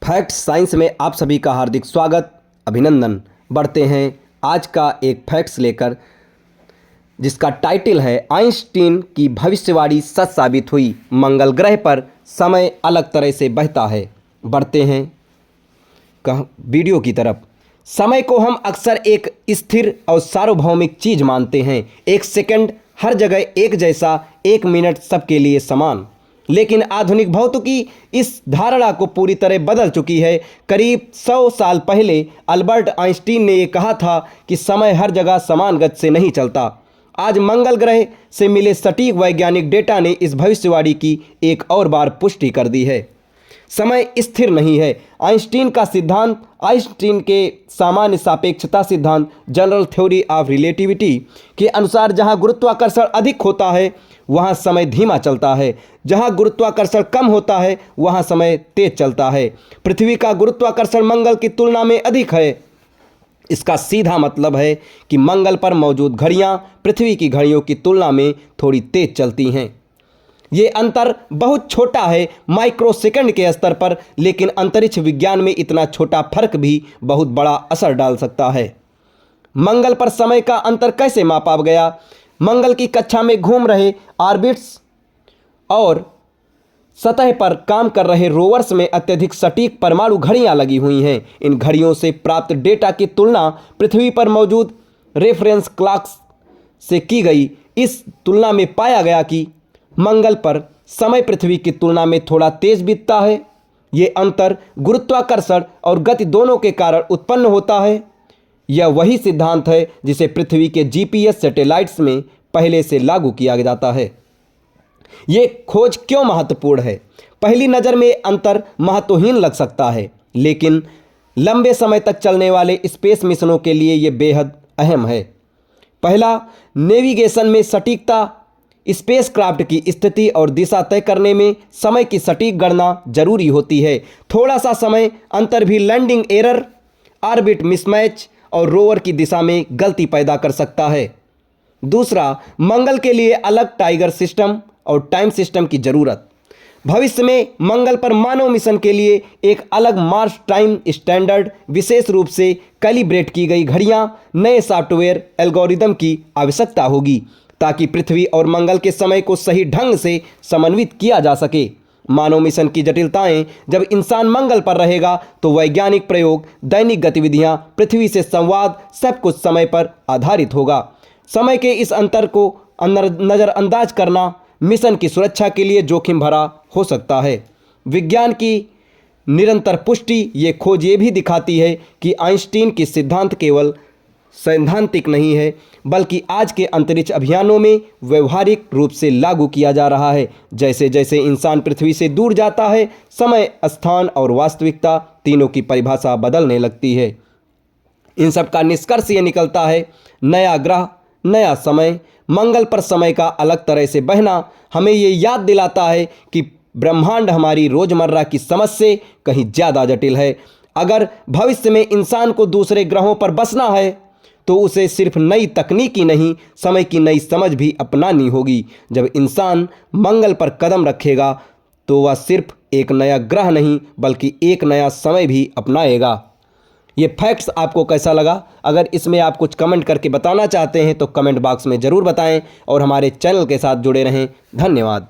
Fact science में आप सभी का हार्दिक स्वागत, अभिनंदन। बढ़ते हैं आज का एक फैक्ट्स लेकर, जिसका टाइटल है आइंस्टीन की भविष्यवाणी सच साबित हुई, मंगल ग्रह पर समय अलग तरह से बहता है। बढ़ते हैं वीडियो की तरफ। समय को हम अक्सर एक स्थिर और सार्वभौमिक चीज़ मानते हैं। एक सेकंड हर जगह एक जैसा, एक मिनट सबके लिए समान। लेकिन आधुनिक भौतिकी इस धारणा को पूरी तरह बदल चुकी है। करीब 100 साल पहले अल्बर्ट आइंस्टीन ने यह कहा था कि समय हर जगह समान गति से नहीं चलता। आज मंगल ग्रह से मिले सटीक वैज्ञानिक डेटा ने इस भविष्यवाणी की एक और बार पुष्टि कर दी है। समय स्थिर नहीं है। आइंस्टीन का सिद्धांत, आइंस्टीन के सामान्य सापेक्षता सिद्धांत, जनरल थ्योरी ऑफ रिलेटिविटी के अनुसार जहां गुरुत्वाकर्षण अधिक होता है वहां समय धीमा चलता है, जहां गुरुत्वाकर्षण कम होता है वहां समय तेज चलता है। पृथ्वी का गुरुत्वाकर्षण मंगल की तुलना में अधिक है। इसका सीधा मतलब है कि मंगल पर मौजूद घड़ियां पृथ्वी की घड़ियों की तुलना में थोड़ी तेज चलती हैं। ये अंतर बहुत छोटा है, माइक्रोसेकंड के स्तर पर, लेकिन अंतरिक्ष विज्ञान में इतना छोटा फर्क भी बहुत बड़ा असर डाल सकता है। मंगल पर समय का अंतर कैसे मापा गया? मंगल की कक्षा में घूम रहे ऑर्बिट्स और सतह पर काम कर रहे रोवर्स में अत्यधिक सटीक परमाणु घड़ियां लगी हुई हैं। इन घड़ियों से प्राप्त डेटा की तुलना पृथ्वी पर मौजूद रेफरेंस क्लॉक्स से की गई। इस तुलना में पाया गया कि मंगल पर समय पृथ्वी की तुलना में थोड़ा तेज बीतता है। ये अंतर गुरुत्वाकर्षण और गति दोनों के कारण उत्पन्न होता है। यह वही सिद्धांत है जिसे पृथ्वी के जीपीएस सैटेलाइट्स में पहले से लागू किया जाता है। ये खोज क्यों महत्वपूर्ण है? पहली नज़र में अंतर महत्वहीन लग सकता है, लेकिन लंबे समय तक चलने वाले स्पेस मिशनों के लिए ये बेहद अहम है। पहला, नेविगेशन में सटीकता। स्पेसक्राफ्ट की स्थिति और दिशा तय करने में समय की सटीक गणना जरूरी होती है। थोड़ा सा समय अंतर भी लैंडिंग एरर, ऑर्बिट मिसमैच और रोवर की दिशा में गलती पैदा कर सकता है। दूसरा, मंगल के लिए अलग टाइगर सिस्टम और टाइम सिस्टम की जरूरत। भविष्य में मंगल पर मानव मिशन के लिए एक अलग मार्स टाइम स्टैंडर्ड, विशेष रूप से कैलिब्रेट की गई घड़ियां, नए सॉफ्टवेयर एल्गोरिदम की आवश्यकता होगी ताकि पृथ्वी और मंगल के समय को सही ढंग से समन्वित किया जा सके। मानव मिशन की जटिलताएं। जब इंसान मंगल पर रहेगा तो वैज्ञानिक प्रयोग, दैनिक गतिविधियां, पृथ्वी से संवाद, सब कुछ समय पर आधारित होगा। समय के इस अंतर को नज़रअंदाज करना मिशन की सुरक्षा के लिए जोखिम भरा हो सकता है। विज्ञान की निरंतर पुष्टि। ये खोज ये भी दिखाती है कि आइंस्टीन की सिद्धांत केवल सैद्धांतिक नहीं है, बल्कि आज के अंतरिक्ष अभियानों में व्यवहारिक रूप से लागू किया जा रहा है। जैसे जैसे इंसान पृथ्वी से दूर जाता है, समय, स्थान और वास्तविकता तीनों की परिभाषा बदलने लगती है। इन सब का निष्कर्ष ये निकलता है, नया ग्रह, नया समय। मंगल पर समय का अलग तरह से बहना हमें ये याद दिलाता है कि ब्रह्मांड हमारी रोजमर्रा की समझ से कहीं ज़्यादा जटिल है। अगर भविष्य में इंसान को दूसरे ग्रहों पर बसना है तो उसे सिर्फ नई तकनीकी नहीं, समय की नई समझ भी अपनानी होगी। जब इंसान मंगल पर कदम रखेगा तो वह सिर्फ एक नया ग्रह नहीं बल्कि एक नया समय भी अपनाएगा। ये फैक्ट्स आपको कैसा लगा? अगर इसमें आप कुछ कमेंट करके बताना चाहते हैं तो कमेंट बॉक्स में ज़रूर बताएं और हमारे चैनल के साथ जुड़े रहें। धन्यवाद।